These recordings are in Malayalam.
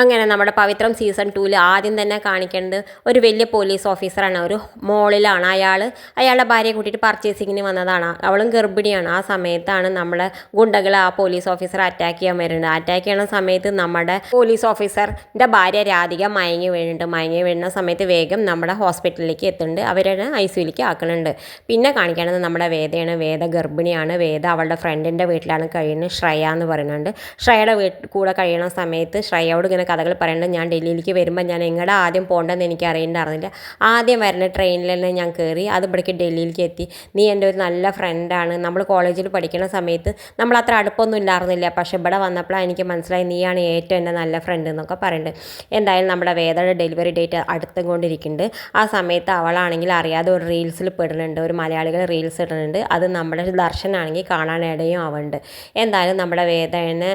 അങ്ങനെ നമ്മുടെ പവിത്രം സീസൺ 2 ആദ്യം തന്നെ കാണിക്കേണ്ടത് ഒരു വലിയ പോലീസ് ഓഫീസറാണ്. ഒരു മോളിലാണ് അയാളുടെ ഭാര്യയെ കൂട്ടിയിട്ട് പർച്ചേസിങ്ങിന് വന്നതാണ്. അവളും ഗർഭിണിയാണ്. ആ സമയത്താണ് നമ്മളെ ഗുണ്ടകൾ ആ പോലീസ് ഓഫീസറെ അറ്റാക്ക് ചെയ്യാൻ വരുന്നത്. അറ്റാക്ക് ചെയ്യുന്ന സമയത്ത് നമ്മുടെ പോലീസ് ഓഫീസറിൻ്റെ ഭാര്യ രാധിക മയങ്ങി വീഴുന്ന സമയത്ത് വേഗം നമ്മുടെ ഹോസ്പിറ്റലിലേക്ക് എത്തുന്നുണ്ട്. അവരെ ICUലേക്ക് ആക്കുന്നുണ്ട്. പിന്നെ കാണിക്കേണ്ടത് നമ്മുടെ വേദയാണ്. വേദ ഗർഭിണിയാണ്. വേദ അവളുടെ ഫ്രണ്ടിൻ്റെ വീട്ടിലാണ് കഴിയുന്നത്. ശ്രേയ എന്ന് പറയുന്നുണ്ട്. ശ്രേയയുടെ കൂടെ കഴിയുന്ന സമയത്ത് ശ്രേയയോട് കഥകൾ പറയുന്നത്, ഞാൻ ഡൽഹിയിലേക്ക് വരുമ്പോൾ ഞാൻ എങ്ങടെ ആദ്യം പോകേണ്ടതെന്ന് എനിക്ക് അറിയണ്ടായിരുന്നില്ല. ആദ്യം വരുന്ന ട്രെയിനിൽ തന്നെ ഞാൻ കയറി അത് ഇവിടേക്ക് ഡൽഹിയിലേക്ക് എത്തി. നീ എൻ്റെ ഒരു നല്ല ഫ്രണ്ടാണ്. നമ്മൾ കോളേജിൽ പഠിക്കുന്ന സമയത്ത് നമ്മൾ അത്ര അടുപ്പമൊന്നും ഇല്ലായിരുന്നില്ല. പക്ഷെ ഇവിടെ വന്നപ്പോഴാണ് എനിക്ക് മനസ്സിലായി നീയാണ് ഏറ്റവും എൻ്റെ നല്ല ഫ്രണ്ട് എന്നൊക്കെ പറയുന്നുണ്ട്. എന്തായാലും നമ്മുടെ വേദയുടെ ഡെലിവറി ഡേറ്റ് അടുത്തും കൊണ്ടിരിക്കുന്നുണ്ട്. ആ സമയത്ത് അവളാണെങ്കിൽ അറിയാതെ ഒരു റീൽസിൽ പെടുന്നുണ്ട്. ഒരു മലയാളികൾ റീൽസ് ഇടുന്നുണ്ട്. അത് നമ്മുടെ ദർശനാണെങ്കിൽ കാണാനിടയും ആവുന്നുണ്ട്. എന്തായാലും നമ്മുടെ വേദനെ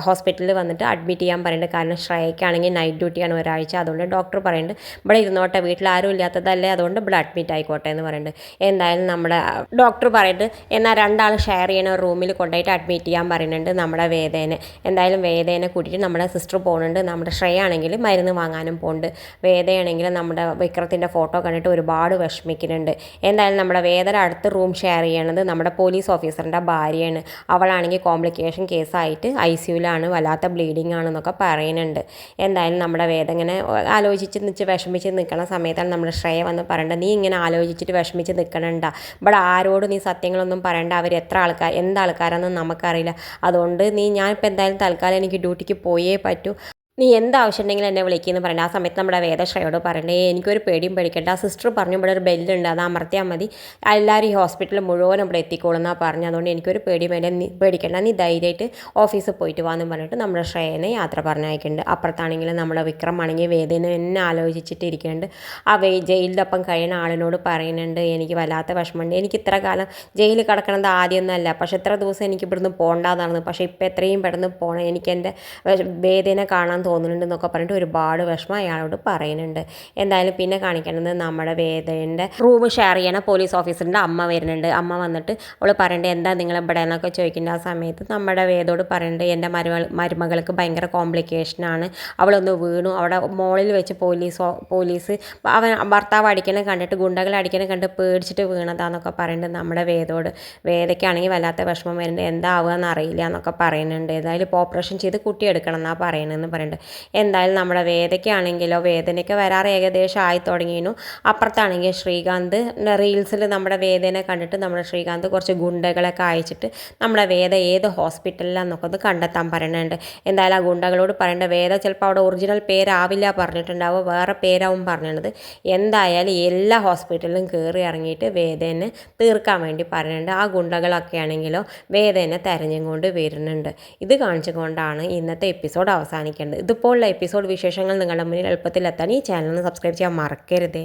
ഹോസ്പിറ്റലിൽ വന്നിട്ട് അഡ്മിറ്റ് ചെയ്യാൻ പറയുന്നുണ്ട്. കാരണം ശ്രേയയ്ക്കാണെങ്കിൽ നൈറ്റ് ഡ്യൂട്ടിയാണ് ഒരാഴ്ച. അതുകൊണ്ട് ഡോക്ടർ പറയുന്നുണ്ട് ഇവിടെ ഇരുന്നോട്ടെ, വീട്ടിൽ ആരും ഇല്ലാത്തതല്ലേ, അതുകൊണ്ട് ഇവിടെ അഡ്മിറ്റ് ആയിക്കോട്ടെ എന്ന് പറയുന്നുണ്ട്. എന്തായാലും നമ്മുടെ ഡോക്ടർ പറയുന്നുണ്ട് എന്നാൽ രണ്ടാൾ ഷെയർ ചെയ്യുന്ന റൂമിൽ കൊണ്ടുപോയിട്ട് അഡ്മിറ്റ് ചെയ്യാൻ പറയുന്നുണ്ട് നമ്മുടെ വേദേനെ. എന്തായാലും വേദേനെ കൂട്ടിയിട്ട് നമ്മുടെ സിസ്റ്റർ പോകുന്നുണ്ട്. നമ്മുടെ ശ്രേയ ആണെങ്കിൽ മരുന്ന് വാങ്ങാനും പോകുന്നുണ്ട്. വേദയാണെങ്കിൽ നമ്മുടെ വിക്രത്തിൻ്റെ ഫോട്ടോ കണ്ടിട്ട് ഒരുപാട് വിഷമിക്കുന്നുണ്ട്. എന്തായാലും നമ്മുടെ വേദന അടുത്ത് റൂം ഷെയർ ചെയ്യണത് നമ്മുടെ പോലീസ് ഓഫീസറിൻ്റെ ഭാര്യയാണ്. അവളാണെങ്കിൽ കോംപ്ലിക്കേഷൻ കേസായിട്ട് ICUലാണ്, വല്ലാത്ത ബ്ലീഡിങ് ആണെന്നൊക്കെ പറയുന്നുണ്ട്. എന്തായാലും നമ്മുടെ വേദ ഇങ്ങനെ ആലോചിച്ച് വിഷമിച്ച് നിൽക്കുന്ന സമയത്താണ് നമ്മുടെ ശ്രേയ വന്ന് പറയേണ്ടത്, നീ ഇങ്ങനെ ആലോചിച്ചിട്ട് വിഷമിച്ച് നിൽക്കണണ്ട, ഇവിടെ ആരോടും നീ സത്യങ്ങളൊന്നും പറയണ്ട, അവർ എത്ര ആൾക്കാർ എന്താൾക്കാരാണെന്ന് നമുക്കറിയില്ല. അതുകൊണ്ട് ഞാനിപ്പോൾ എന്തായാലും തൽക്കാലം എനിക്ക് ഡ്യൂട്ടിക്ക് പോയേ പറ്റൂ, നീ എന്താവശ്യം ഉണ്ടെങ്കിലും എന്നെ വിളിക്കുമെന്ന് പറയണ്ട. ആ സമയത്ത് നമ്മുടെ വേദശ്രയോട് പറയണ്ടേ എനിക്കൊരു പേടിയും പേടിക്കണ്ട, ആ സിസ്റ്റർ പറഞ്ഞു ഇവിടെ ഒരു ബെല്ലുണ്ട് അത് അമർത്തിയാൽ മതി, എല്ലാവരും ഈ ഹോസ്പിറ്റലിൽ മുഴുവൻ ഇവിടെ എത്തിക്കോളുന്നാണ് പറഞ്ഞു. അതുകൊണ്ട് എനിക്കൊരു പേടിക്കണ്ട, നീ ധൈര്യമായിട്ട് ഓഫീസിൽ പോയിട്ട് വാന്ന് പറഞ്ഞിട്ട് നമ്മുടെ ശ്രേയനെ യാത്ര പറഞ്ഞയക്കുന്നുണ്ട്. അപ്പുറത്താണെങ്കിൽ നമ്മുടെ വിക്രമാണെങ്കിൽ വേദന എന്നെ ആലോചിച്ചിട്ട് ഇരിക്കുന്നുണ്ട്. ആ ജയിലിൻ്റെ ഒപ്പം കഴിയുന്ന ആളിനോട് പറയുന്നുണ്ട് എനിക്ക് വല്ലാത്ത വിഷമമുണ്ട്, എനിക്ക് ഇത്ര കാലം ജയിലിൽ കിടക്കണത് ആദ്യമൊന്നുമല്ല, പക്ഷേ ഇത്ര ദിവസം എനിക്ക് ഇവിടുന്ന് പോകേണ്ടതാണ്, പക്ഷേ ഇപ്പോൾ എത്രയും പെട്ടെന്ന് പോകണം, എനിക്ക് എൻ്റെ വേദന കാണാൻ തോന്നുന്നുണ്ടെന്നൊക്കെ പറഞ്ഞിട്ട് ഒരുപാട് വിഷമം അയാളോട് പറയുന്നുണ്ട്. എന്തായാലും പിന്നെ കാണിക്കേണ്ടത് നമ്മുടെ വേദൻ്റെ റൂം ഷെയർ ചെയ്യണ പോലീസ് ഓഫീസറിൻ്റെ അമ്മ വരുന്നുണ്ട്. അമ്മ വന്നിട്ട് അവൾ പറയേണ്ടത് എന്താ നിങ്ങൾ ഇവിടെ എന്നൊക്കെ ചോദിക്കേണ്ട. ആ സമയത്ത് നമ്മുടെ വേദോട് പറയേണ്ടത് എൻ്റെ മരുമകൾക്ക് ഭയങ്കര കോംപ്ലിക്കേഷനാണ്, അവളൊന്ന് വീണു, അവിടെ മോളിൽ വെച്ച് പോലീസ് അവൻ ഭർത്താവ് അടിക്കണ കണ്ടിട്ട് ഗുണ്ടകൾ അടിക്കണ കണ്ട് പേടിച്ചിട്ട് വീണതാന്നൊക്കെ പറയുന്നുണ്ട് നമ്മുടെ വേദോട്. വേദയ്ക്കാണെങ്കിൽ വല്ലാത്ത വിഷമം വരുന്നുണ്ട്, എന്താവുക എന്നറിയില്ല എന്നൊക്കെ പറയുന്നുണ്ട്. ഏതായാലും ഇപ്പോൾ ഓപ്പറേഷൻ ചെയ്ത് കുട്ടിയെടുക്കണം എന്നാണ് പറയണമെന്ന് പറയുന്നുണ്ട്. എന്തായാലും നമ്മുടെ വേദയ്ക്കാണെങ്കിലോ വേദനയ്ക്ക് വരാറ് ഏകദേശം ആയി തുടങ്ങിയിരുന്നു. അപ്പുറത്താണെങ്കിൽ ശ്രീകാന്ത് റീൽസിൽ നമ്മുടെ വേദനെ കണ്ടിട്ട് നമ്മുടെ ശ്രീകാന്ത് കുറച്ച് ഗുണ്ടകളൊക്കെ അയച്ചിട്ട് നമ്മുടെ വേദ ഏത് ഹോസ്പിറ്റലിലാണെന്നൊക്കെ ഒന്ന് കണ്ടെത്താൻ പറയുന്നുണ്ട്. എന്തായാലും ആ ഗുണ്ടകളോട് പറയേണ്ട വേദ ചിലപ്പോൾ അവിടെ ഒറിജിനൽ പേരാവില്ല പറഞ്ഞിട്ടുണ്ടാവുക, വേറെ പേരാവും പറഞ്ഞത്. എന്തായാലും എല്ലാ ഹോസ്പിറ്റലിലും കയറി ഇറങ്ങിയിട്ട് വേദനെ തീർക്കാൻ വേണ്ടി പറയുന്നുണ്ട്. ആ ഗുണ്ടകളൊക്കെ ആണെങ്കിലോ വേദനെ തെരഞ്ഞും കൊണ്ട് വരുന്നുണ്ട്. ഇത് കാണിച്ചുകൊണ്ടാണ് ഇന്നത്തെ എപ്പിസോഡ് അവസാനിക്കേണ്ടത്. ഇതുപോലുള്ള എപ്പിസോഡ് വിശേഷങ്ങൾ നിങ്ങളുടെ മുന്നിൽ എളുപ്പത്തിൽ എത്താൻ ഈ ചാനൽ സബ്സ്ക്രൈബ് ചെയ്യാൻ മറക്കരുതേ.